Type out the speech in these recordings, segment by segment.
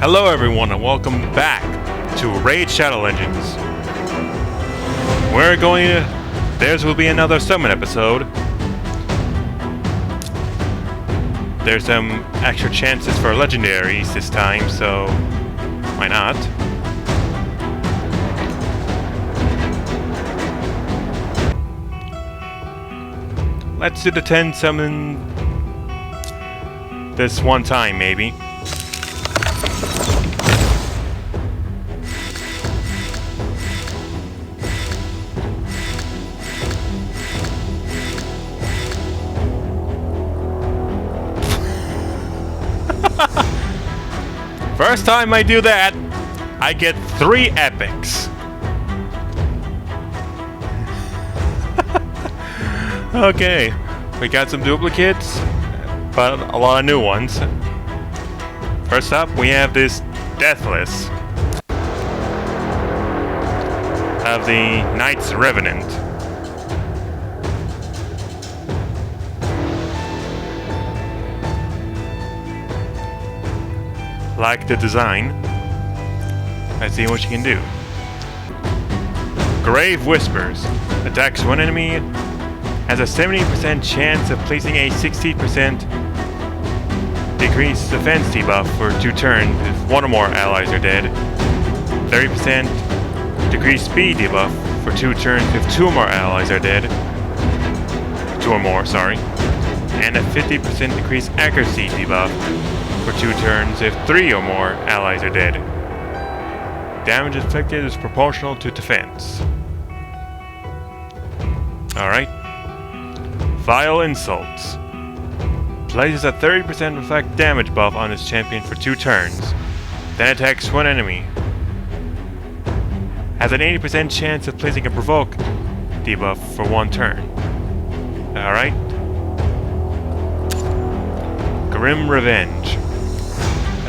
Hello everyone and welcome back to Raid Shadow Legends. Theirs will be another summon episode. There's some extra chances for legendaries this time, so why not? Let's do the 10 summon this one time, maybe. First time I do that, I get 3 epics. Okay, we got some duplicates, but a lot of new ones. First up, we have this Deathless of the Knight's Revenant. Like the design. Let's see what you can do. Grave Whispers attacks one enemy, has a 70% chance of placing a 60% decreased defense debuff for 2 turns if 1 or more allies are dead, 30% decreased speed debuff for 2 turns if 2 or more allies are dead, 2 or more, sorry, and a 50% decreased accuracy debuff for 2 turns if 3 or more allies are dead. Damage inflicted is proportional to defense. Alright. Vile Insults. Places a 30% reflect damage buff on his champion for 2 turns. Then attacks one enemy. Has an 80% chance of placing a provoke debuff for 1 turn. Alright. Grim Revenge.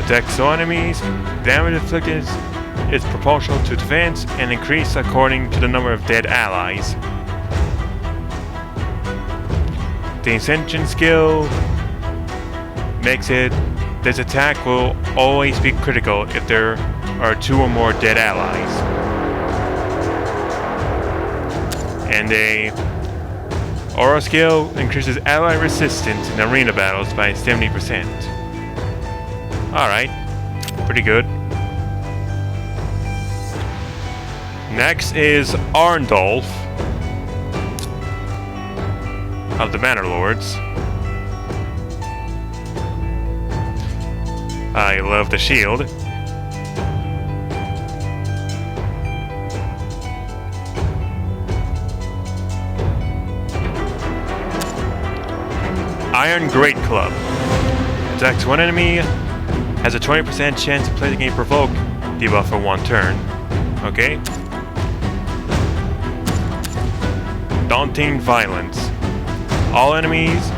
Attacks all enemies. Damage inflicted is proportional to defense and increased according to the number of dead allies. The Ascension skill makes it this attack will always be critical if there are 2 or more dead allies. And a Aura skill increases ally resistance in arena battles by 70%. Alright, pretty good. Next is Arndolf of the Bannerlords. I love the shield. Iron Great Club. Attacks one enemy, has a 20% chance of placing a provoke debuff for 1 turn. Okay. Daunting Violence. All enemies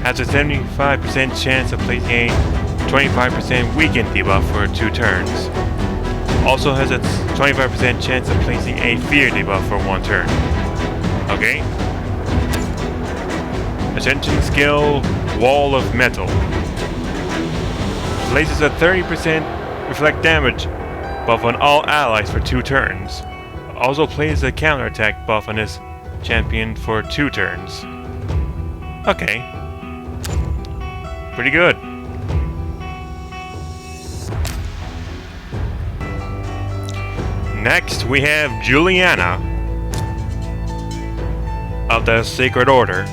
has a 75% chance of placing a 25% weakened debuff for 2 turns. Also has a 25% chance of placing a fear debuff for 1 turn. Okay. Ascension skill, Wall of Metal. Places a 30% reflect damage buff on all allies for 2 turns. Also places a counterattack buff on his champion for 2 turns. Okay. Pretty good. Next we have Juliana of the Sacred Order.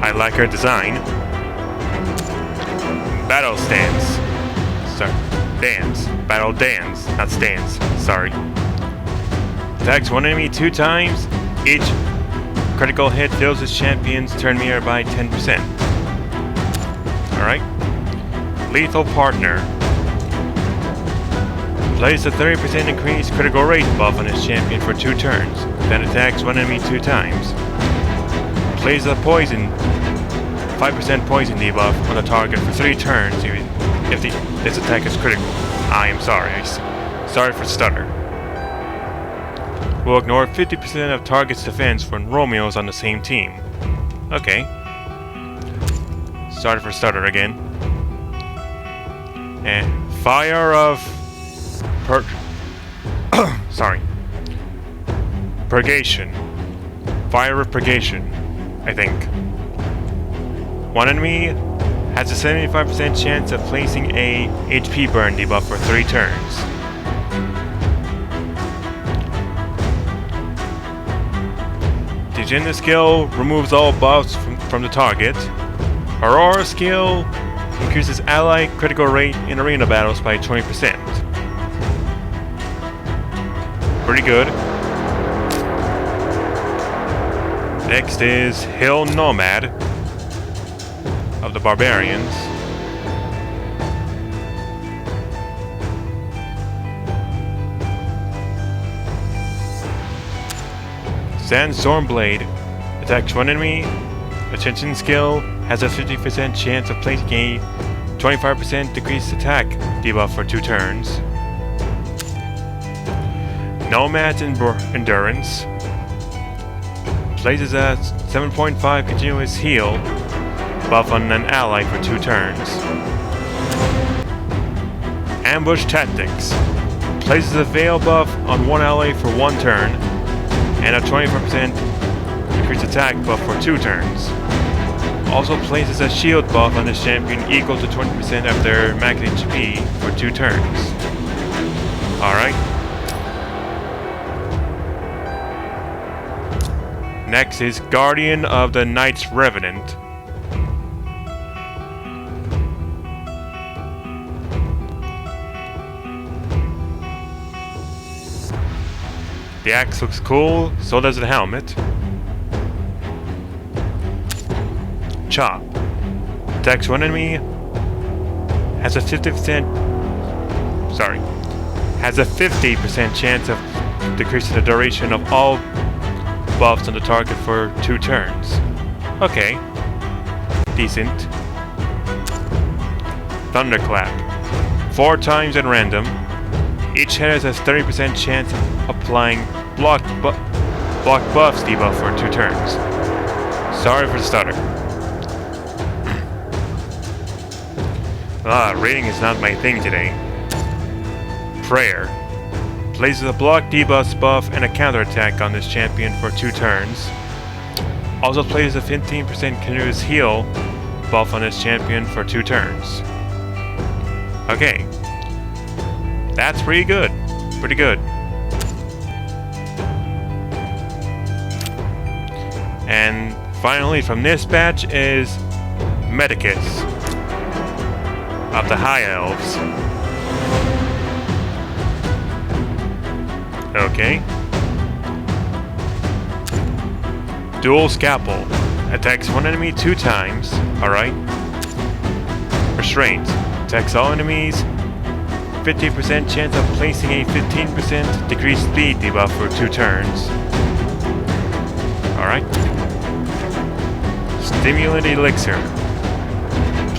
I like her design. Battle Stance. Battle Dance, not stance. Sorry. Attacks one enemy 2 times. Each critical hit fills his champion's turn meter by 10%. Alright. Lethal Partner. Places a 30% increased critical rate buff on his champion for 2 turns. Then attacks one enemy 2 times. Places a 5% poison debuff on the target for 3 turns if this attack is critical. I am sorry. Sorry for stutter. Will ignore 50% of target's defense when Romeo is on the same team. Okay. Sorry for stutter again. And fire of sorry. Purgation. Fire of Purgation, I think. One enemy has a 75% chance of placing a HP burn debuff for 3 turns. The Agenda skill removes all buffs from the target. Aurora skill increases ally critical rate in arena battles by 20%. Pretty good. Next is Hill Nomad of the Barbarians. Sandstorm Blade attacks one enemy. Attention skill has a 50% chance of placing a 25% decreased attack debuff for 2 turns. Nomad's Endurance places a 7.5 continuous heal buff on an ally for 2 turns. Ambush Tactics places a veil buff on one ally for 1 turn and a 25% increased attack buff for 2 turns. Also places a shield buff on this champion equal to 20% of their max HP for 2 turns. Alright. Next is Guardian of the Night's Revenant. The axe looks cool, so does the helmet. Chop. Attacks one enemy. Has a 50% chance of decreasing the duration of all buffs on the target for 2 turns. Okay. Decent. Thunderclap. 4 times at random. Each head has a 30% chance of applying block buffs debuff for 2 turns. Sorry for the stutter. Raiding is not my thing today. Prayer. Places a block debuff buff and a counterattack on this champion for 2 turns. Also places a 15% continuous heal buff on this champion for 2 turns. Okay. That's pretty good. Pretty good. And finally from this batch is Medicus of the High Elves. Okay. Dual Scalpel. Attacks one enemy 2 times. Alright. Restraint. Attacks all enemies. 50% chance of placing a 15% decreased speed debuff for 2 turns. Alright. Stimulant Elixir.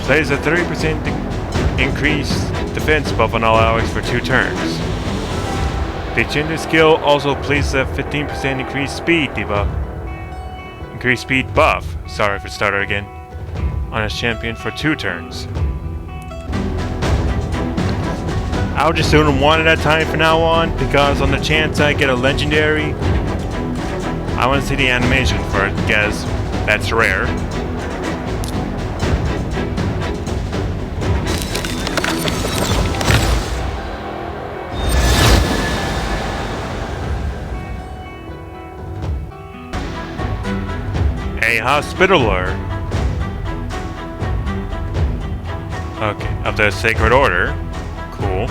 Plays a 30% increased defense buff on all allies for 2 turns. The Agenda skill also places a 15% increased speed debuff. Increased speed buff, sorry for stutter again, on his champion for 2 turns. I'll just do them 1 at a time from now on, because on the chance I get a legendary, I want to see the animation for it, because that's rare. A Hospitaller. Okay, of the Sacred Order. Cool.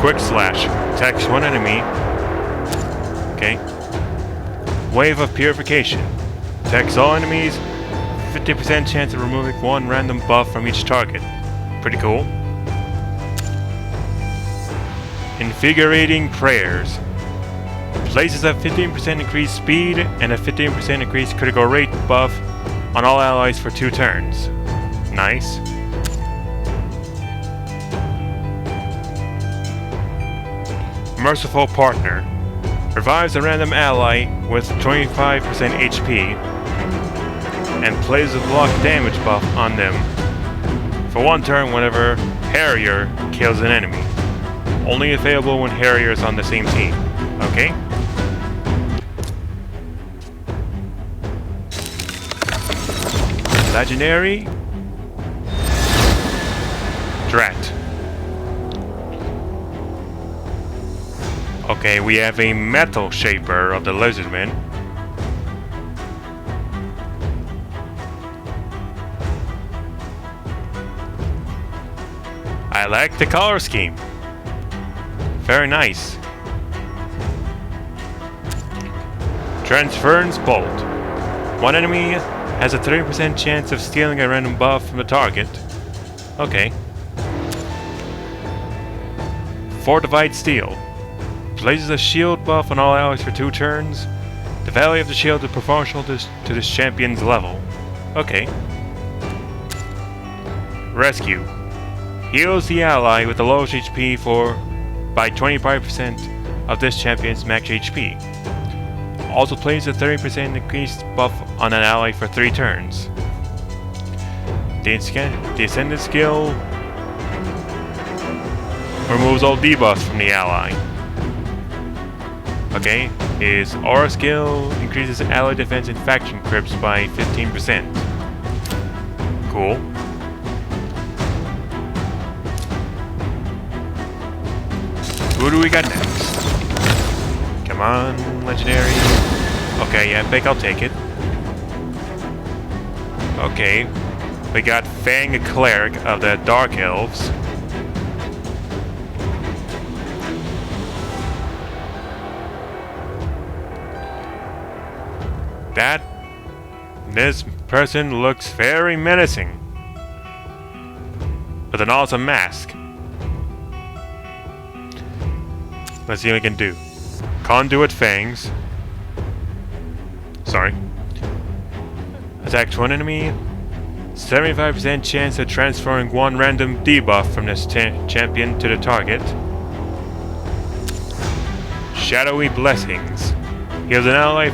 Quick Slash. Attacks one enemy. Okay. Wave of Purification. Attacks all enemies. 50% chance of removing 1 random buff from each target. Pretty cool. Invigorating Prayers. Places a 15% increased speed and a 15% increased critical rate buff on all allies for 2 turns. Nice. Merciful Partner. Revives a random ally with 25% HP and places a block damage buff on them for 1 turn whenever Harrier kills an enemy. Only available when Harrier is on the same team. Okay? Legendary Drat. Okay, we have a Metal Shaper of the Lizardman. I like the color scheme. Very nice. Transference Bolt. One enemy has a 30% chance of stealing a random buff from the target. Okay. Fortified Steel. Places a shield buff on all allies for 2 turns. The value of the shield is proportional to this champion's level. Okay. Rescue. Heals the ally with the lowest HP by 25% of this champion's max HP. Also places a 30% increased buff on an ally for 3 turns. The Ascendant skill removes all debuffs from the ally. Okay, his Aura skill increases ally defense and faction crypts by 15%. Cool. Who do we got next? Come on, legendary. Okay, yeah, I'll take it. Okay, we got Fang, Cleric of the Dark Elves. This person looks very menacing, with an awesome mask. Let's see what we can do. Conduit Fangs. Sorry. Attacks one enemy. 75% chance of transferring 1 random debuff from this champion to the target. Shadowy Blessings. Heals an ally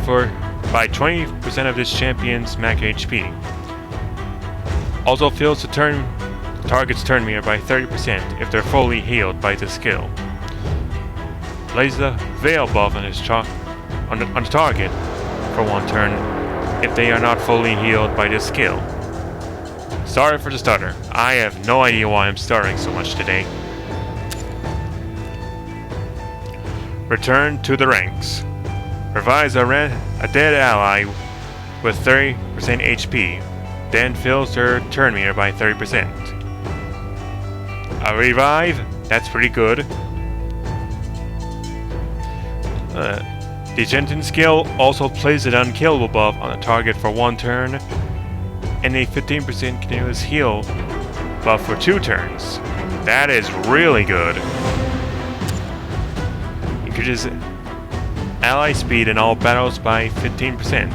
by 20% of this champion's max HP. Also fills the target's turn meter by 30% if they're fully healed by this skill. Places a Veil buff on the target for 1 turn if they are not fully healed by this skill. Sorry for the stutter. I have no idea why I'm stuttering so much today. Return to the ranks. Revives a dead ally with 30% HP, then fills their turn meter by 30%. A revive? That's pretty good. The Ascendant skill also places an unkillable buff on a target for 1 turn, and a 15% continuous heal buff for 2 turns. That is really good. Increases ally speed in all battles by 15%.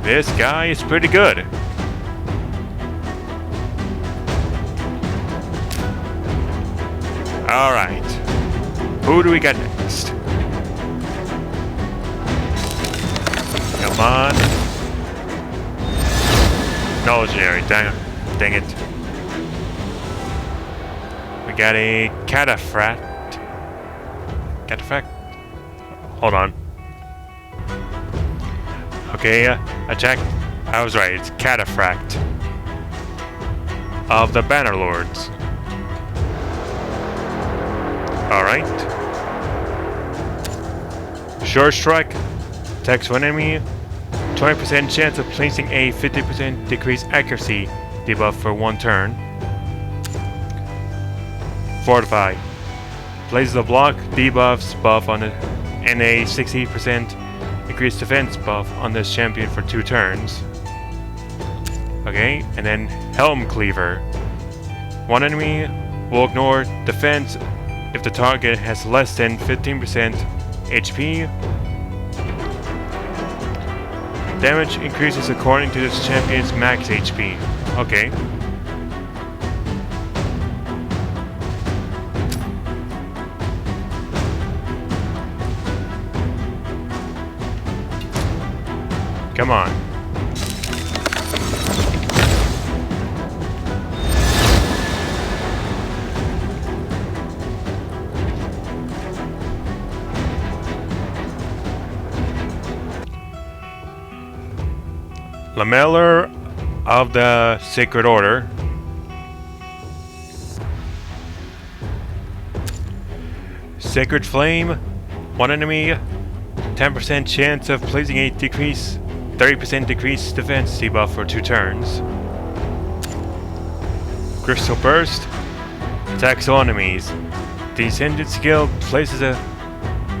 This guy is pretty good. Alright. Who do we got next? Come on. No legendary, dang it. We got a Cataphract. Cataphract? Hold on. Okay, attack. I was right, it's Cataphract of the Bannerlords. Alright. Sure Strike. Attacks one enemy. 20% chance of placing a 50% decreased accuracy debuff for 1 turn. Fortify. Places a block debuffs buff on it and a 60% increased defense buff on this champion for 2 turns. Okay, and then Helm Cleaver. One enemy will ignore defense if the target has less than 15% HP. Damage increases according to this champion's max HP. Okay. Come on. Lamellar of the Sacred Order. Sacred Flame. One enemy. 10% chance of placing a 30% decrease defense debuff for 2 turns. Crystal Burst. Attacks all enemies. The Ascended skill places a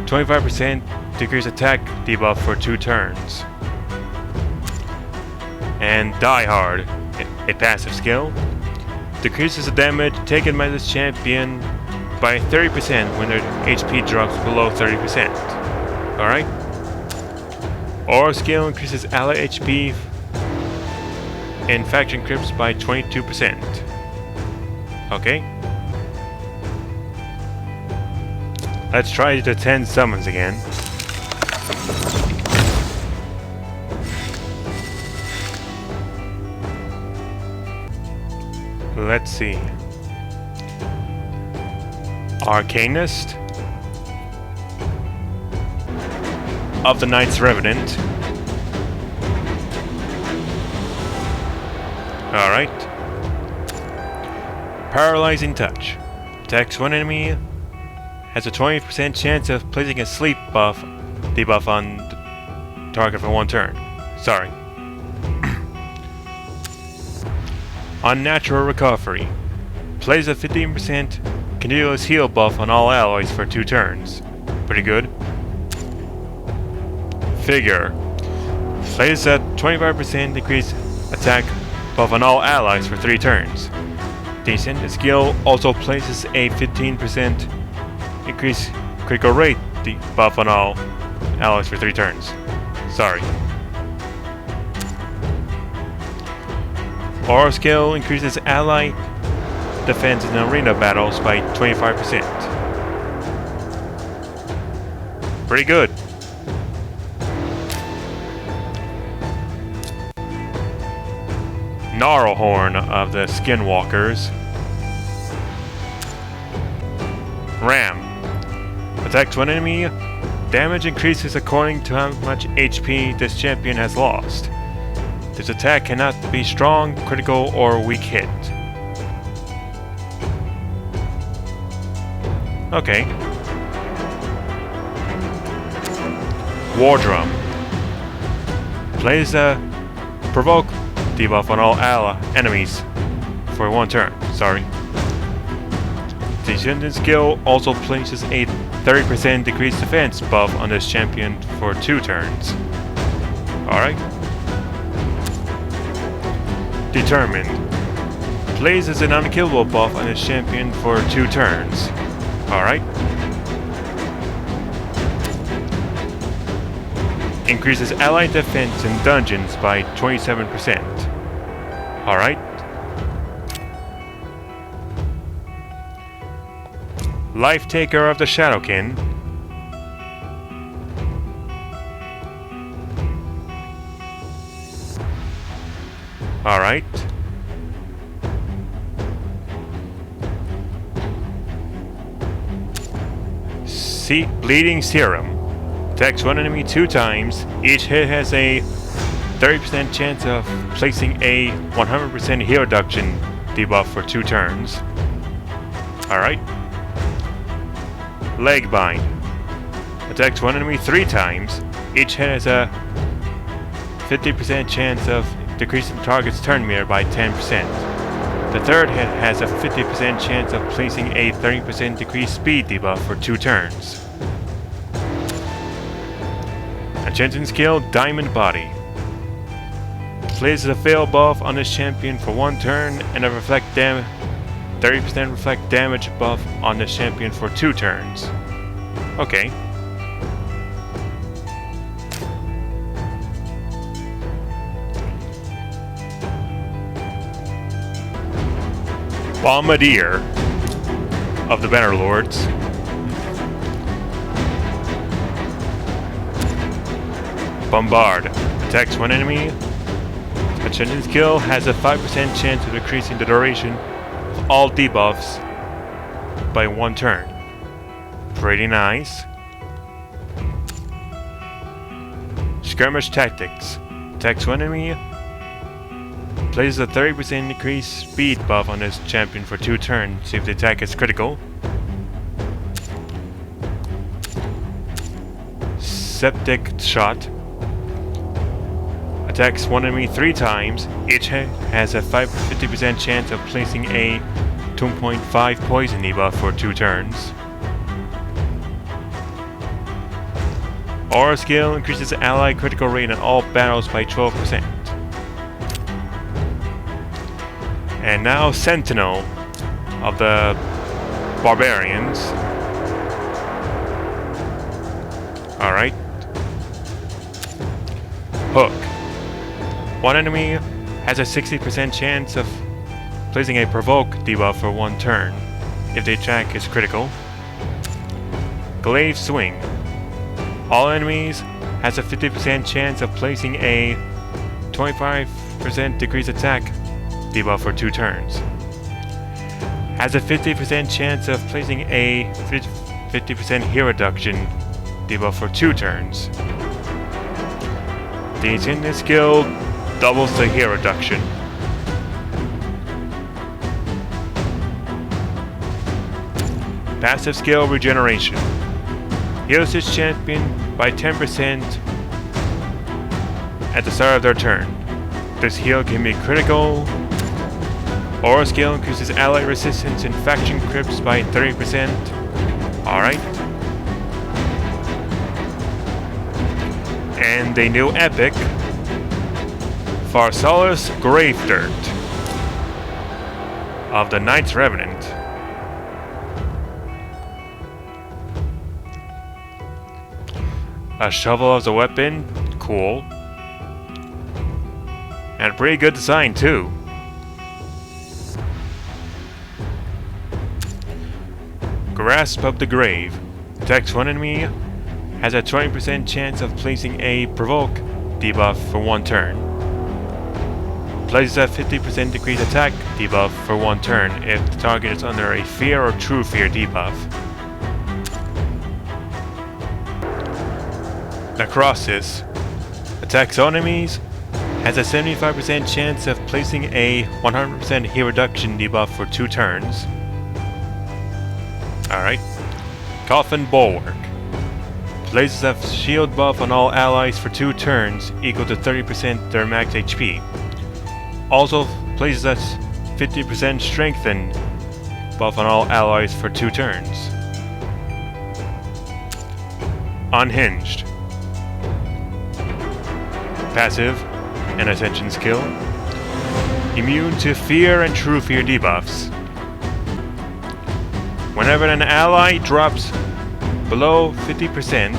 25% decrease attack debuff for 2 turns. And Die Hard, a passive skill, decreases the damage taken by this champion by 30% when their HP drops below 30%. Alright? Aura skill increases ally HP in faction crypts by 22%. Okay. Let's try the 10 summons again. Let's see. Arcanist of the Knights Revenant. Alright. Paralyzing Touch. Attacks one enemy. Has a 20% chance of placing a sleep debuff on the target for 1 turn. Sorry. Unnatural Recovery. Plays a 15% continuous heal buff on all alloys for 2 turns. Pretty good. Figure. Plays a 25% increased attack buff on all allies for 3 turns. Decent. The skill also places a 15% increased critical rate buff on all allies for 3 turns. Sorry. Aura skill increases ally defense in arena battles by 25%. Pretty good. Gnarlhorn of the Skinwalkers. Ram. Attacks one enemy. Damage increases according to how much HP this champion has lost. This attack cannot be strong, critical, or weak hit. Okay. War Drum. Plays a provoke debuff on all enemies for 1 turn. Sorry. The Ascendant skill also places a 30% decreased defense buff on this champion for 2 turns. Alright. Determined. Places an unkillable buff on this champion for 2 turns. Alright. Increases allied defense in dungeons by 27%. Alright. Life Taker of the Shadowkin. Alright. Bleeding Serum. Attacks one enemy 2 times. Each hit has a 30% chance of placing a 100% heal reduction debuff for 2 turns. Alright. Leg Bind. Attacks one enemy 3 times. Each hit has a 50% chance of decreasing the target's turn meter by 10%. The third hit has a 50% chance of placing a 30% decreased speed debuff for 2 turns. Enchanting skill, Diamond Body. Places a fail buff on this champion for 1 turn and a 30% reflect damage buff on this champion for 2 turns. Okay. Bombardier of the Bannerlords. Bombard. Attacks one enemy. Ascension skill has a 5% chance of decreasing the duration of all debuffs by 1 turn. Pretty nice. Skirmish Tactics. Attacks one enemy. Places a 30% increased speed buff on this champion for 2 turns if the attack is critical. Septic Shot. Attacks one enemy 3 times. Each has a 50% chance of placing a 2.5 poison debuff for 2 turns. Aura skill increases ally critical rate in all battles by 12%. And now Sentinel of the Barbarians. Alright. Hook. One enemy has a 60% chance of placing a provoke debuff for 1 turn if the attack is critical. Glaive Swing. All enemies has a 50% chance of placing a 25% decreased attack debuff for 2 turns. Has a 50% chance of placing a 50% heal reduction debuff for 2 turns. The intended skill doubles the heal reduction. Passive skill Regeneration. Heals this champion by 10% at the start of their turn. This heal can be critical. Aura skill increases ally resistance in faction crypts by 30%. Alright. And a new epic, Pharsalus Gravedirt of the Knights Revenant. A shovel as a weapon, cool. And pretty good design too. Grasp of the Grave. Attacks one enemy. Has a 20% chance of placing a provoke debuff for 1 turn. Places a 50% decreased attack debuff for 1 turn if the target is under a fear or true fear debuff. Necrosis. Attacks enemies. Has a 75% chance of placing a 100% heal reduction debuff for 2 turns. Alright. Coffin Bulwark. Places a shield buff on all allies for 2 turns equal to 30% their max HP. Also places a 50% strengthen buff on all allies for 2 turns. Unhinged. Passive and Ascension skill. Immune to fear and true fear debuffs. Whenever an ally drops below 50%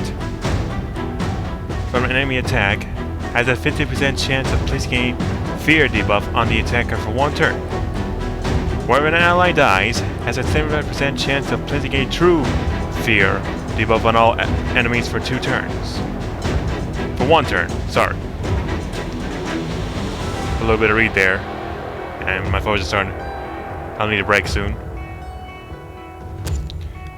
from an enemy attack, has a 50% chance of placing a fear debuff on the attacker for 1 turn. Whenever an ally dies, has a 75% chance of placing a true fear debuff on all enemies for 2 turns. For 1 turn, sorry. A little bit of read there, and my phone's just starting. I'll need a break soon.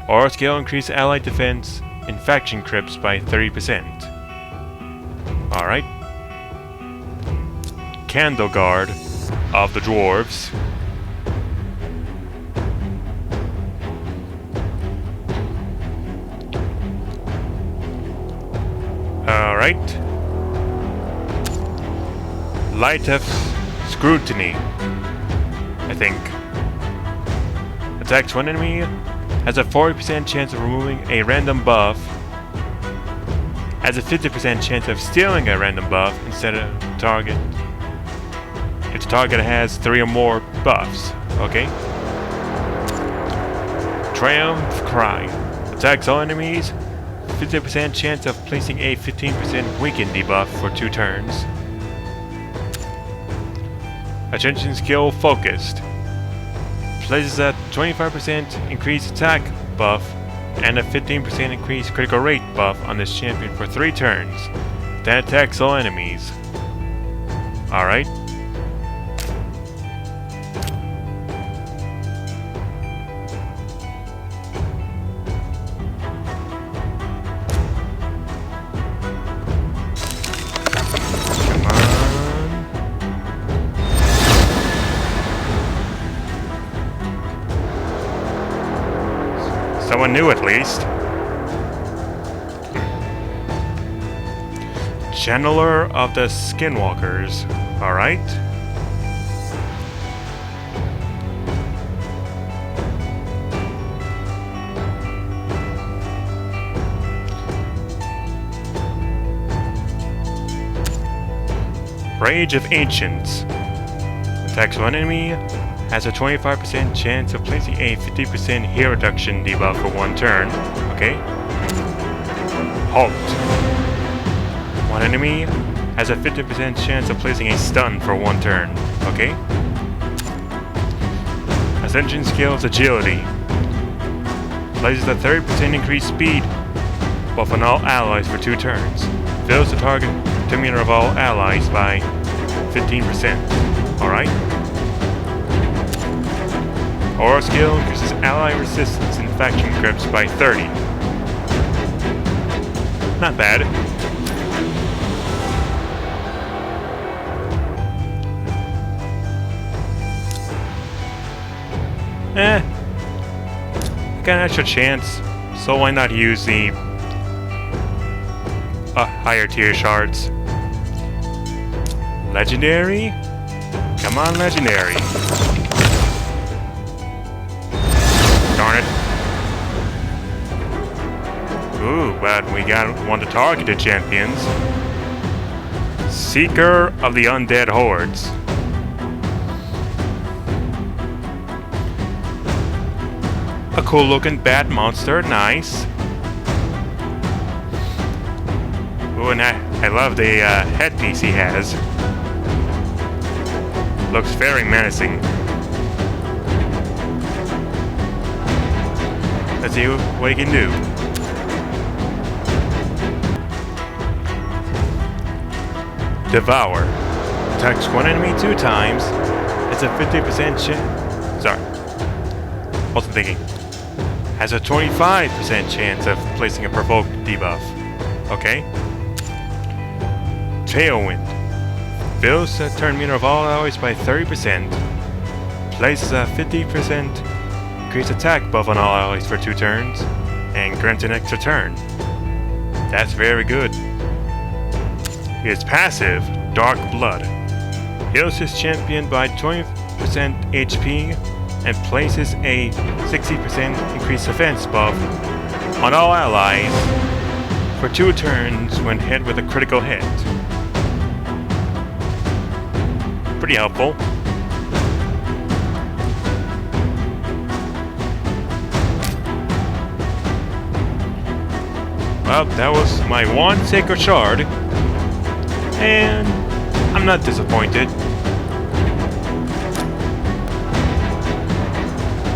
Aura skill increase allied defense in faction crypts by 30%. Alright. Candle Guard of the Dwarves. Alright. Light of Scrutiny, I think. Attacks one enemy. Has a 40% chance of removing a random buff. Has a 50% chance of stealing a random buff instead of target. If the target has 3 or more buffs. Okay. Triumph Cry. Attacks all enemies. 50% chance of placing a 15% weaken debuff for 2 turns. Attention skill Focused. Places a 25% increased attack buff and a 15% increased critical rate buff on this champion for 3 turns that attacks all enemies. Alright. Come on. Someone new at least. Channeler of the Skinwalkers. Alright. Rage of Ancients. Attacks one enemy, has a 25% chance of placing a 50% hair reduction debuff for one turn. Okay. Halt. One enemy has a 50% chance of placing a stun for one turn. Okay. Ascension Skills Agility. Places a 30% increased speed buff on all allies for 2 turns. Fills the target demeanor of all allies by 15%. Alright. Aura Skill increases ally resistance in faction grips by 30. Not bad. Got an extra chance, so why not use the higher tier shards? Legendary? Come on, Legendary. Darn it. Ooh, but we got one of the targeted champions. Seeker of the Undead Hordes. A cool looking bat monster, nice. Ooh, and I love the headpiece he has. Looks very menacing. Let's see what he can do. Devour. Attacks one enemy 2 times. It's a 50% chance. Sorry. Wasn't thinking. Has a 25% chance of placing a provoke debuff. Okay. Tailwind. Fills the turn meter of all allies by 30%. Places a 50% increased attack buff on all allies for 2 turns. And grants an extra turn. That's very good. His passive, Dark Blood. Heals his champion by 20% HP and places a 60% increased defense buff on all allies for 2 turns when hit with a critical hit. Pretty helpful. Well, that was my one Sacred Shard, and I'm not disappointed.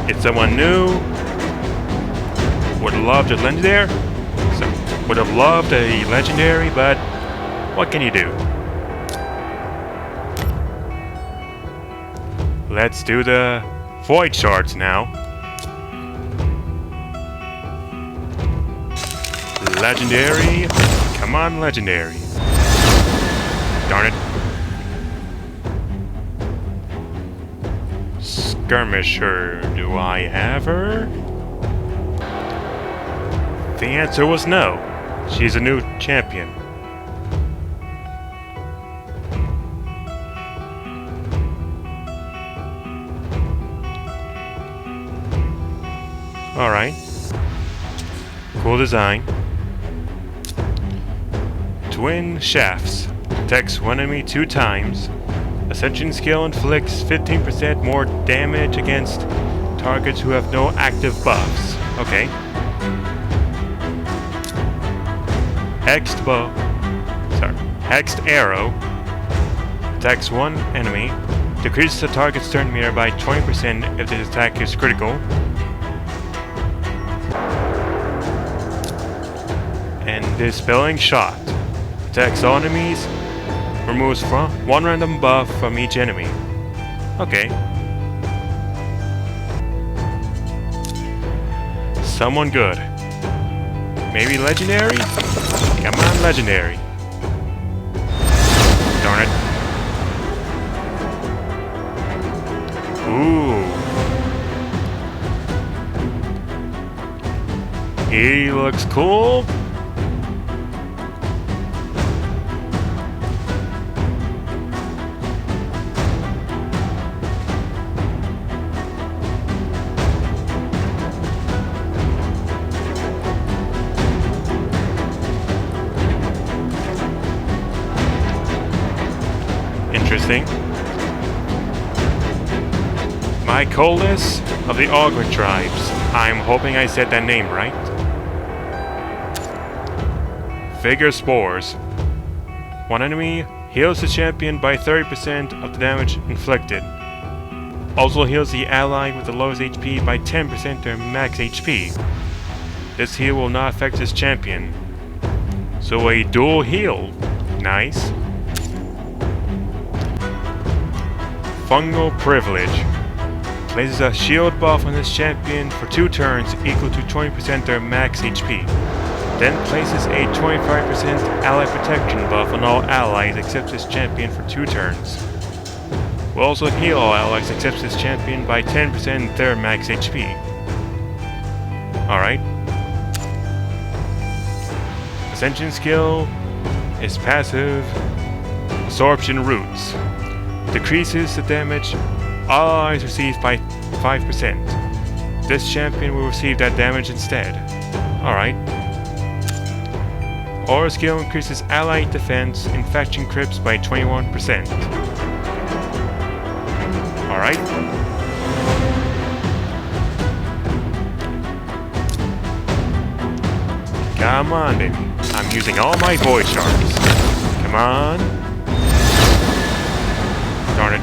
It's someone new. Would have loved a legendary. Would have loved a legendary, but what can you do? Let's do the Void Shards now. Legendary. Come on, Legendary. Darn it. Skirmisher, do I have her? The answer was no. She's a new champion. Alright. Cool design. Twin Shafts. Attacks one enemy 2 times. Ascension skill inflicts 15% more damage against targets who have no active buffs. Okay. Hexed Arrow. Attacks one enemy. Decreases the target's turn meter by 20% if the attack is critical. And Dispelling Shot. Attacks all enemies. Removes one random buff from each enemy. Okay. Someone good. Maybe legendary? Come on, legendary. Darn it. Ooh. He looks cool. Interesting. Mycolis of the Ogre tribes. I'm hoping I said that name right. Vigor Spores. One enemy heals the champion by 30% of the damage inflicted. Also heals the ally with the lowest HP by 10% their max HP. This heal will not affect his champion. So a dual heal. Nice. Fungal Privilege. Places a shield buff on this champion for 2 turns equal to 20% their max HP. Then places a 25% ally protection buff on all allies except this champion for 2 turns. Will also heal all allies except this champion by 10% their max HP. Alright. Ascension skill is passive Absorption Roots. Decreases the damage all allies receive by 5%. This champion will receive that damage instead. Alright. Aura skill increases ally defense infection crypts by 21%. Alright. Come on, baby. I'm using all my void shards. Come on. Darn it.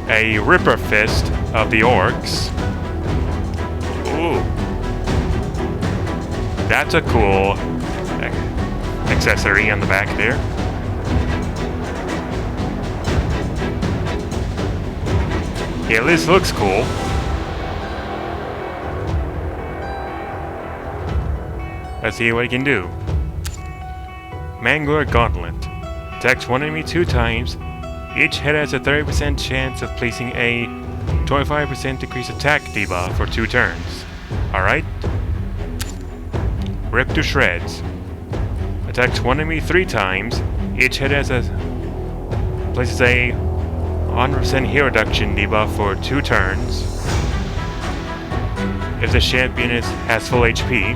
A Ripper Fist of the Orcs. Ooh. That's a cool accessory on the back there. Yeah, this looks cool. Let's see what he can do. Mangler Gauntlet. Attacks one enemy 2 times. Each hit has a 30% chance of placing a 25% decreased attack debuff for 2 turns. Alright. Rip to Shreds. Attacks one enemy 3 times. Each hit has places a 100% heal reduction debuff for 2 turns. If the champion has full HP.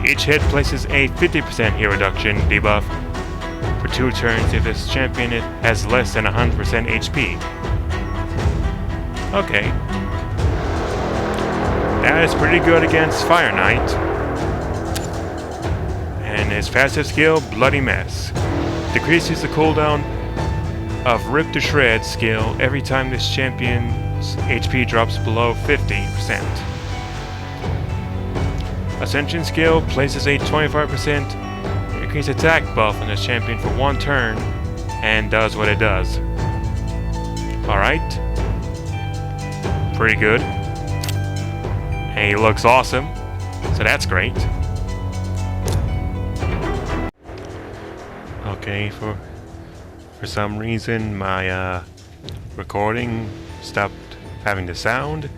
Each hit places a 50% heal reduction debuff for 2 turns if this champion has less than 100% HP. Okay. That is pretty good against Fire Knight. And his passive skill, Bloody Mess. Decreases the cooldown of Rip to Shreds skill every time this champion's HP drops below 50%. Ascension skill places a 25% increased attack buff on this champion for 1 turn and does what it does. Alright. Pretty good. And he looks awesome, so that's great. Okay, for some reason my recording stopped having the sound.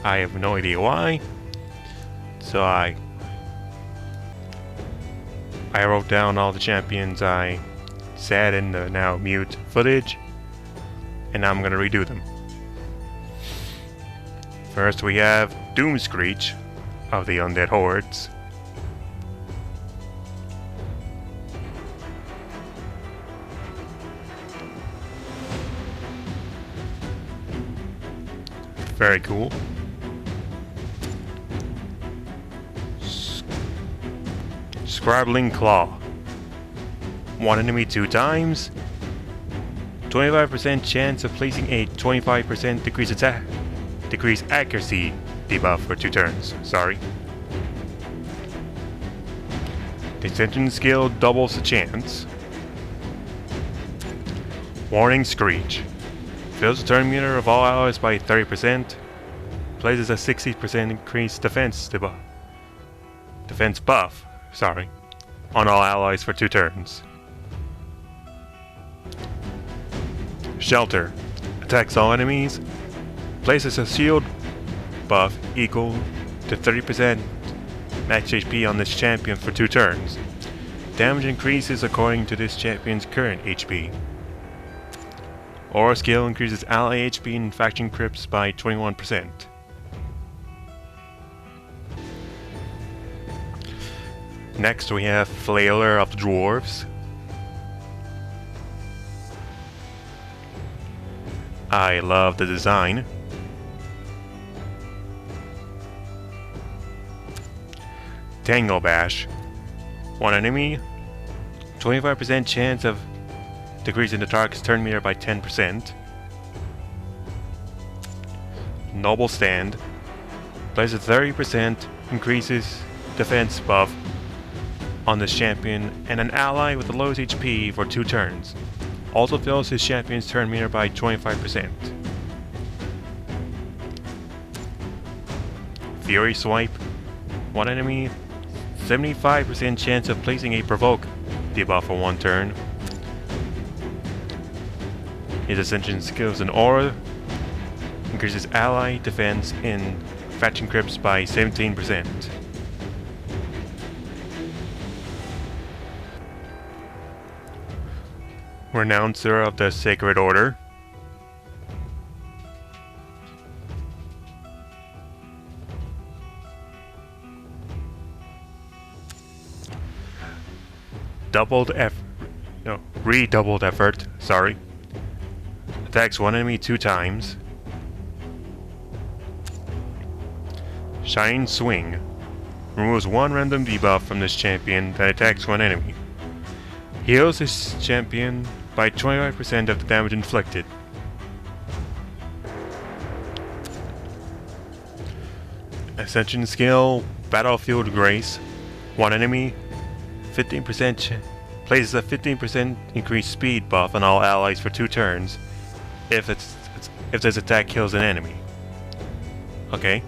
I have no idea why. So I wrote down all the champions I said in the now mute footage, and now I'm gonna redo them. First we have Doomscreech of the Undead Hordes. Very cool. Scrabbling Claw. One enemy 2 times. 25% chance of placing a 25% decreased accuracy debuff for 2 turns. Sorry. The Ascension skill doubles the chance. Warning Screech. Fills the turn meter of all allies by 30%. Places a 60% increased defense buff, on all allies for 2 turns. Shelter. Attacks all enemies. Places a shield buff equal to 30% max HP on this champion for 2 turns. Damage increases according to this champion's current HP. Aura skill increases ally HP and faction crypts by 21%. Next we have Flailer of the Dwarves. I love the design. Tango Bash. One enemy, 25% chance of decreasing the target's turn meter by 10%. Noble Stand. Places 30% increases defense buff on this champion and an ally with the lowest HP for 2 turns. Also fills his champion's turn meter by 25%. Fury Swipe. One enemy, 75% chance of placing a provoke debuff for 1 turn. His Ascension skills and aura increases ally defense in faction crypts by 17%. Renouncer of the Sacred Order. Redoubled effort, Attacks one enemy 2 times. Shining Swing. Removes 1 random debuff from this champion that attacks 1 enemy. Heals this champion by 25% of the damage inflicted. Ascension skill, Battlefield Grace. One enemy, 15% places a 15% increased speed buff on all allies for 2 turns if this attack kills an enemy. Okay.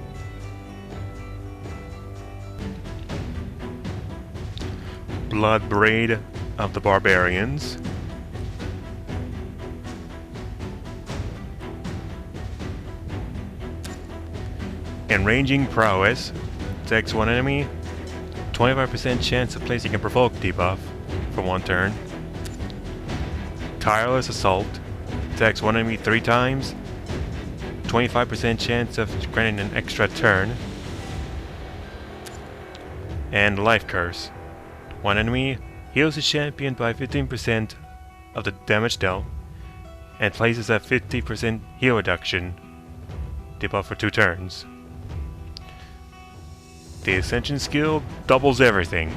Blood Braid of the Barbarians. Enraging Prowess. Attacks 1 enemy. 25% chance of placing a provoke debuff for 1 turn. Tireless Assault. Attacks 1 enemy 3 times. 25% chance of granting an extra turn. And Life Curse. 1 enemy heals the champion by 15% of the damage dealt and places a 50% heal reduction debuff for 2 turns. The Ascension skill doubles everything.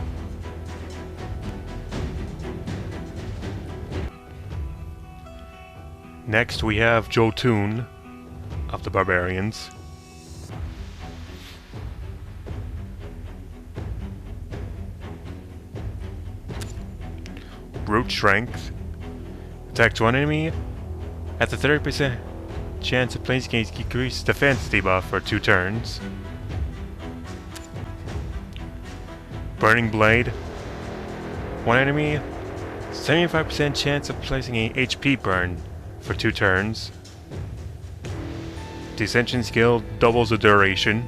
Next we have Jotun of the Barbarians. Brute Strength. Attacks 1 enemy at the 30% chance of placing a decreased defense debuff for 2 turns. Burning Blade. 1 enemy, 75% chance of placing a HP burn for 2 turns. The Ascension skill doubles the duration.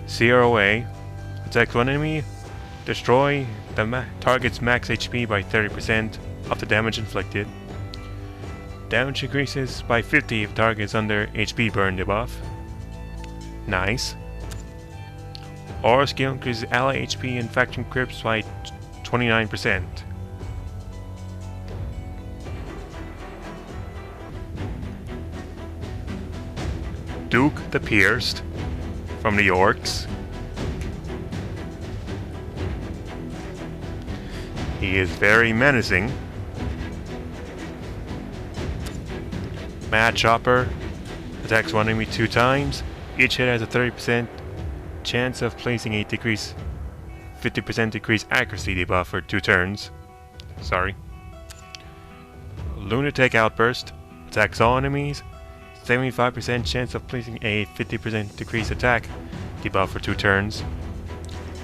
CROA. Attacks 1 enemy, destroy the target's max HP by 30% of the damage inflicted. Damage increases by 50 if target's under HP burn debuff. Nice. Aura skill increases ally HP and faction crypts by 29%. Duke the Pierced from the Orcs. He is very menacing. Mad Chopper. Attacks 1 enemy 2 times. Each hit has a 30% chance of placing a decreased 50% decreased accuracy debuff for 2 turns. Sorry. Lunatic Outburst attacks all enemies. 75% chance of placing a 50% decreased attack debuff for 2 turns.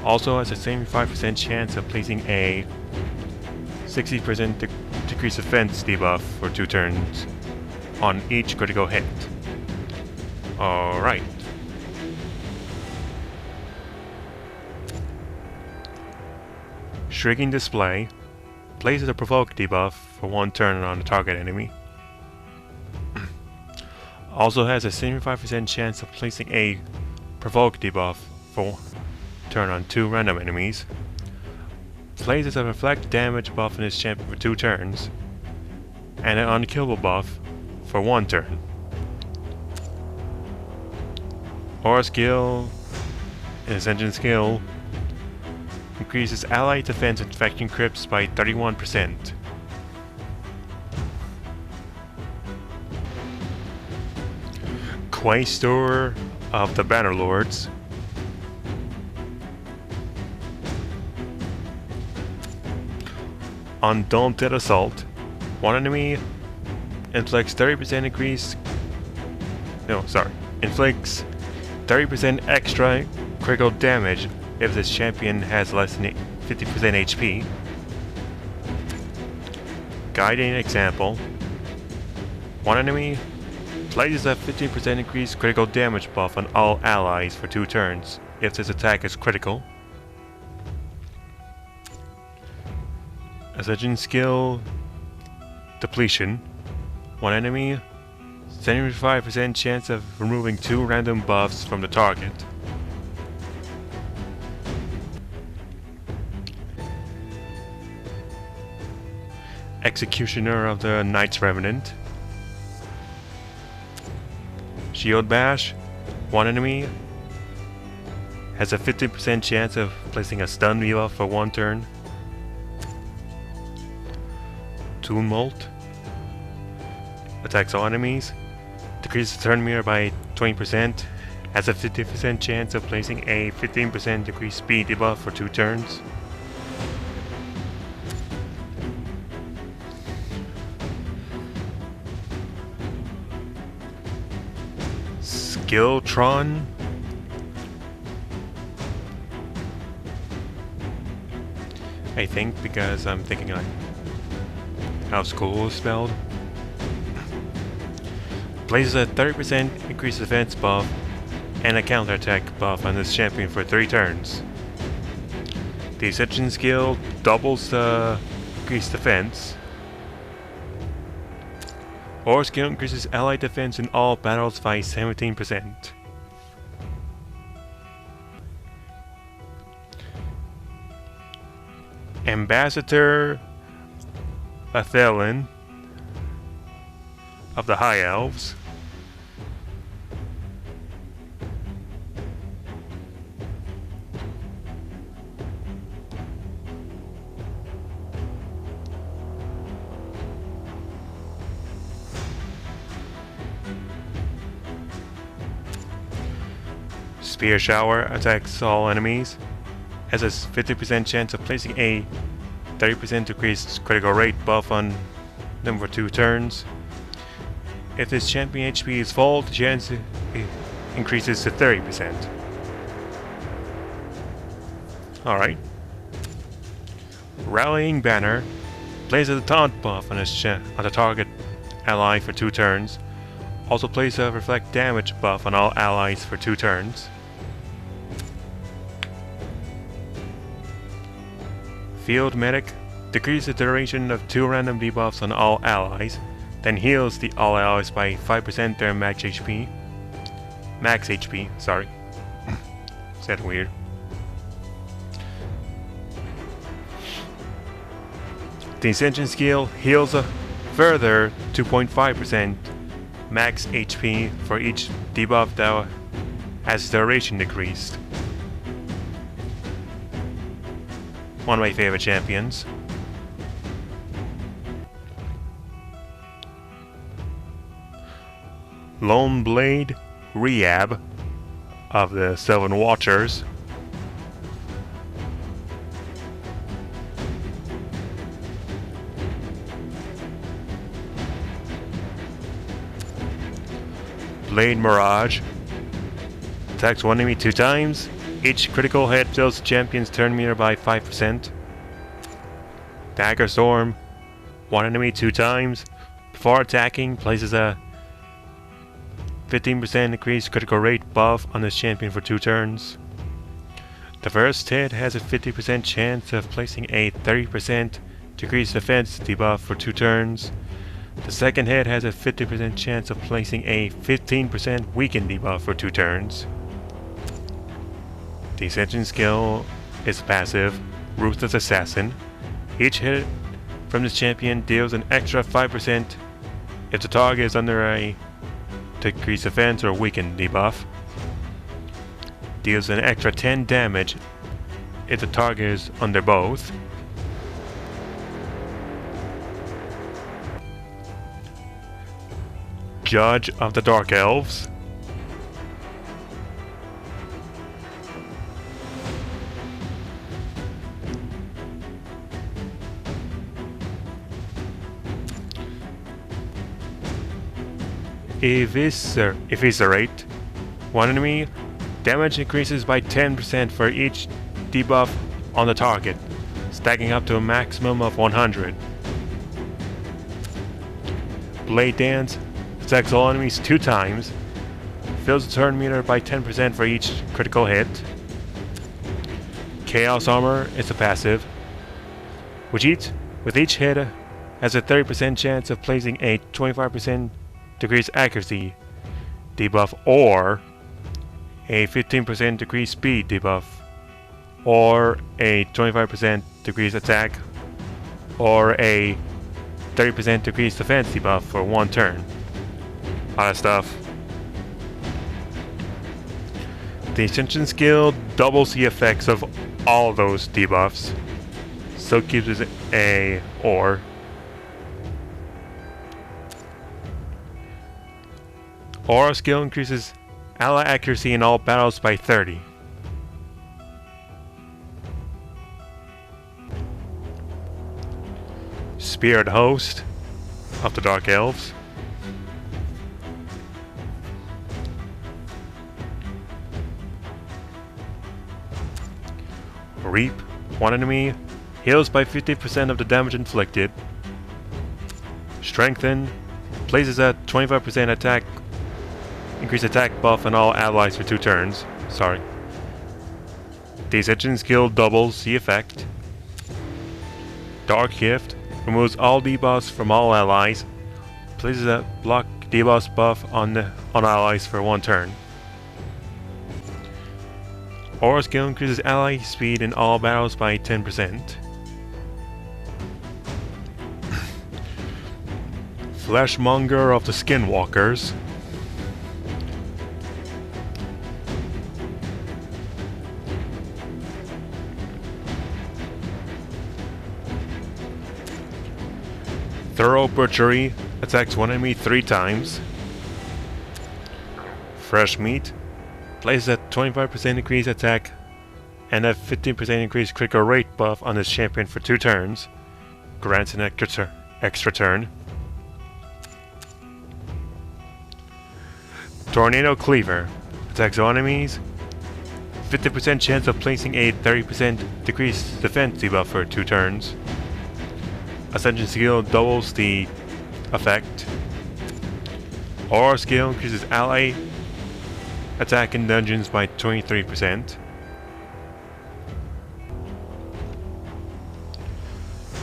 Also has a 75% chance of placing a 60% decreased defense debuff for 2 turns on each critical hit. Alright. Shrieking Display places a provoke debuff for 1 turn on the target enemy. Also has a 75% chance of placing a provoke debuff for turn on 2 random enemies. Places a reflect damage buff on his champion for 2 turns, and an unkillable buff for 1 turn. Aura skill, Ascension skill, increases allied defense infection crypts by 31%. Quaestor of the Bannerlords. Undaunted Assault. 1 enemy inflicts 30% increase. Inflicts 30% extra critical damage if this champion has less than 50% HP. Guiding Example. 1 enemy places a 15% increased critical damage buff on all allies for 2 turns if this attack is critical. Ascension skill Depletion. 1 enemy 75% chance of removing 2 random buffs from the target. Executioner of the Knights Revenant. Shield Bash. 1 enemy has a 50% chance of placing a stun debuff for 1 turn. Tumult attacks all enemies. Decreases turn meter by 20%. Has a 50% chance of placing a 15% decreased speed debuff for 2 turns. Skilltron. I think because I'm thinking on how school is spelled. Places a 30% increased defense buff and a counterattack buff on this champion for 3 turns. The Ascension skill doubles the increased defense. Aura skill increases allied defense in all battles by 17%. Ambassador Athelin of the High Elves. Spear Shower attacks all enemies. Has a 50% chance of placing a 30% decreased critical rate buff on them for 2 turns. If this champion HP is full, the chance increases to 30%. Alright. Rallying Banner places a taunt buff on the target ally for 2 turns. Also places a reflect damage buff on all allies for 2 turns. Field Medic decreases the duration of 2 random debuffs on all allies, then heals the all allies by 5% their max HP. Max HP, sorry. Said weird. The Ascension skill heals a further 2.5% max HP for each debuff that has duration decreased. One of my favorite champions. Lone Blade Rehab of the Sylvan Watchers. Blade Mirage. Attacks one enemy 2 times. Each critical hit fills the champion's turn meter by 5%. Dagger Storm. One enemy 2 times. Before attacking, places a 15% increased critical rate buff on this champion for 2 turns. The first hit has a 50% chance of placing a 30% decreased defense debuff for 2 turns. The second hit has a 50% chance of placing a 15% weaken debuff for 2 turns. The Ascension skill is passive, Ruthless Assassin. Each hit from this champion deals an extra 5% if the target is under a decreased defense or weaken debuff. Deals an extra 10 damage if the target is under both. Judge of the Dark Elves. Eviscerate. One enemy. Damage increases by 10% for each debuff on the target, stacking up to a maximum of 100. Blade Dance. Attacks all enemies 2 times. Fills the turn meter by 10% for each critical hit. Chaos Armor is a passive, which with each hit has a 30% chance of placing a 25% decreased accuracy debuff or a 15% decreased speed debuff or a 25% decreased attack or a 30% decreased defense debuff for 1 turn. A lot of stuff. The Ascension skill doubles the effects of all those debuffs, so it gives it a or. Aura skill increases ally accuracy in all battles by 30. Spirit Host of the Dark Elves. Reap. One enemy. Heals by 50% of the damage inflicted. Strengthen. Places a 25% attack increased attack buff on all allies for 2 turns. The Ascension skill doubles the effect. Dark Gift. Removes all debuffs from all allies. Places a block debuff buff on allies for 1 turn. Aura skill increases ally speed in all battles by 10%. Fleshmonger of the Skinwalkers. Thorough Butchery. Attacks one enemy 3 times. Fresh Meat. Places a 25% increased attack and a 15% increased critical rate buff on this champion for 2 turns. Grants an extra turn. Tornado Cleaver. Attacks all enemies. 50% chance of placing a 30% decreased defense debuff for 2 turns. Ascension skill doubles the effect. Aura skill increases ally attack in dungeons by 23%.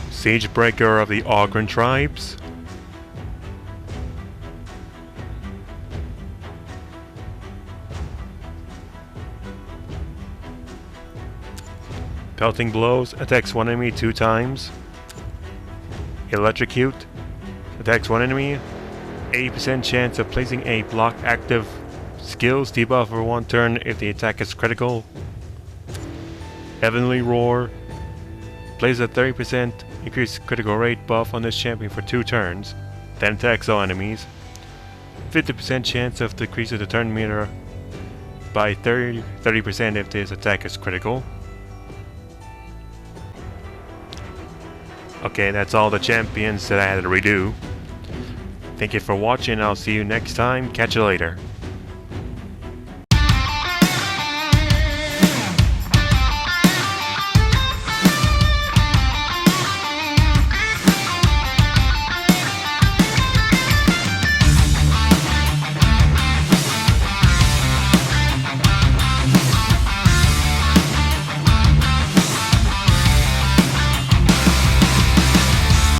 Siegebreaker of the Ogren Tribes. Pelting Blows. Attacks one enemy 2 times. Electrocute. Attacks one enemy. 80% chance of placing a block active skills debuff for 1 turn if the attack is critical. Heavenly Roar. Places a 30% increased critical rate buff on this champion for 2 turns. Then attacks all enemies. 50% chance of decreasing the turn meter by 30% if this attack is critical. Okay, that's all the champions that I had to redo. Thank you for watching. I'll see you next time. Catch you later.